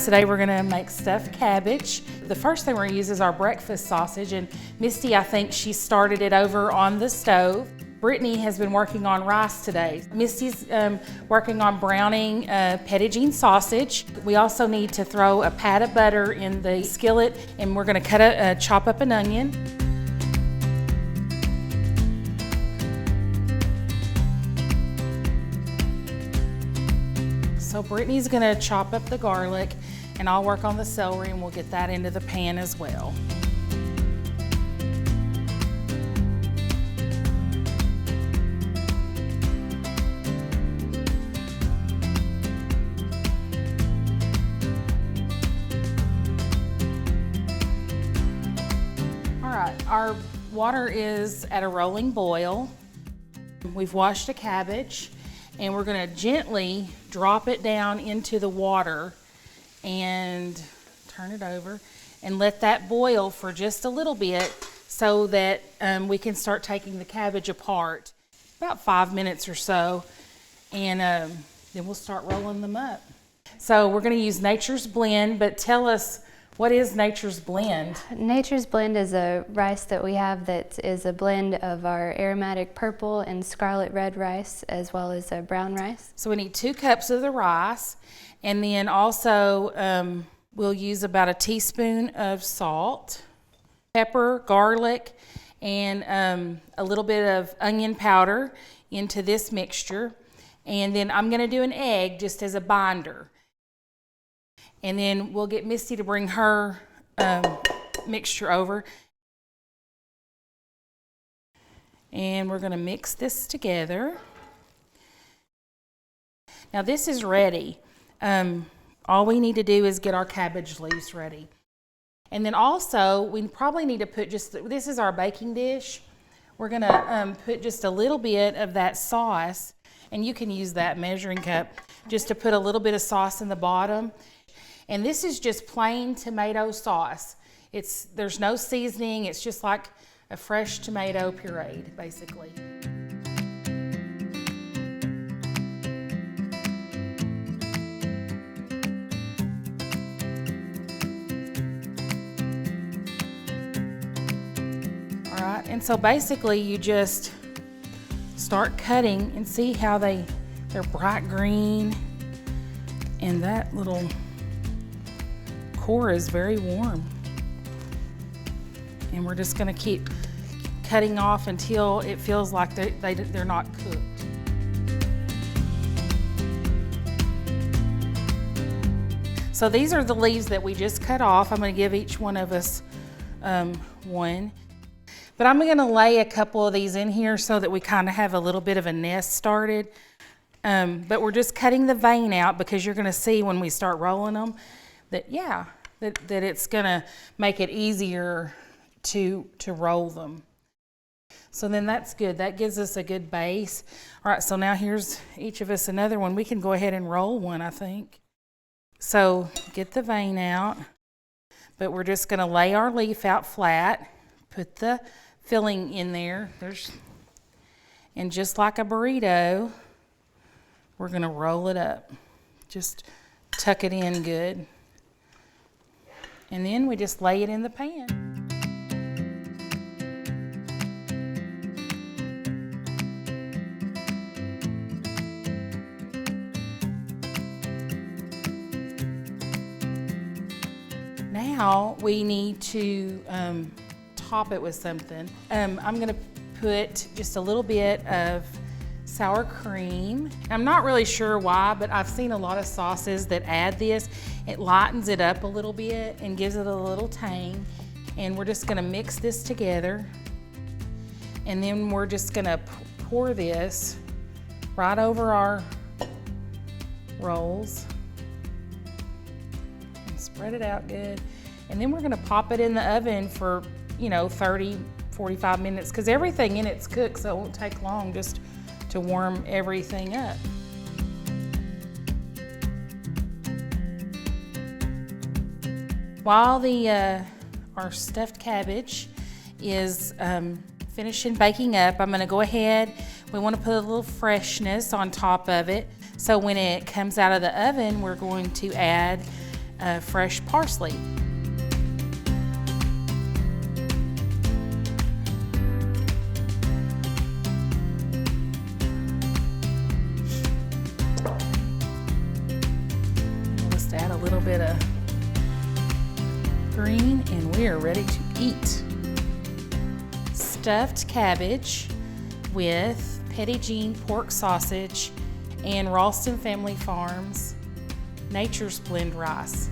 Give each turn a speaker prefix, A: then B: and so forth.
A: guys, today we're gonna make stuffed cabbage. The first thing we're gonna use is our breakfast sausage, and Misty, I think she started it over on the stove. Brittany has been working on rice today. Misty's working on browning Petit sausage. We also need to throw a pat of butter in the skillet, and we're gonna chop up an onion. So Brittany's gonna chop up the garlic, and I'll work on the celery, and we'll get that into the pan as well. All right, our water is at a rolling boil. We've washed a cabbage, and we're gonna gently drop it down into the water and turn it over and let that boil for just a little bit so that we can start taking the cabbage apart. About 5 minutes or so, and then we'll start rolling them up. So we're gonna use Nature's Blend, but tell us, what is Nature's Blend?
B: Nature's Blend is a rice that we have that is a blend of our aromatic purple and scarlet red rice, as well as a brown rice.
A: So we need 2 cups of the rice, and then also we'll use about a teaspoon of salt, pepper, garlic, and a little bit of onion powder into this mixture. And then I'm gonna do an egg just as a binder. And then we'll get Misty to bring her mixture over. And we're gonna mix this together. Now this is ready. All we need to do is get our cabbage leaves ready. And then also, we probably need to put this is our baking dish. We're gonna put just a little bit of that sauce, and you can use that measuring cup, just to put a little bit of sauce in the bottom. And this is just plain tomato sauce. There's no seasoning, it's just like a fresh tomato pureed, basically. All right, and so basically you just start cutting and see how they're bright green, and that little core is very warm. And we're just gonna keep cutting off until it feels like they're not cooked. So these are the leaves that we just cut off. I'm gonna give each one of us one. But I'm gonna lay a couple of these in here so that we kind of have a little bit of a nest started. But we're just cutting the vein out, because you're gonna see when we start rolling them that it's gonna make it easier to roll them. So then that's good. That gives us a good base. All right, so now here's each of us another one. We can go ahead and roll one, I think. So get the vein out, but we're just gonna lay our leaf out flat, put the filling in there. And just like a burrito, we're gonna roll it up. Just tuck it in good. And then we just lay it in the pan. Now we need to top it with something. I'm gonna put just a little bit of sour cream. I'm not really sure why, but I've seen a lot of sauces that add this. It lightens it up a little bit and gives it a little tang. And we're just gonna mix this together. And then we're just gonna pour this right over our rolls. And spread it out good. And then we're gonna pop it in the oven for 30, 45 minutes, because everything in it's cooked, so it won't take long just to warm everything up. While our stuffed cabbage is finishing baking up, I'm gonna go ahead, we wanna put a little freshness on top of it. So when it comes out of the oven, we're going to add fresh parsley. Just add a little bit of green and we are ready to eat. Stuffed cabbage with Petit pork sausage and Ralston Family Farms Nature's Blend rice.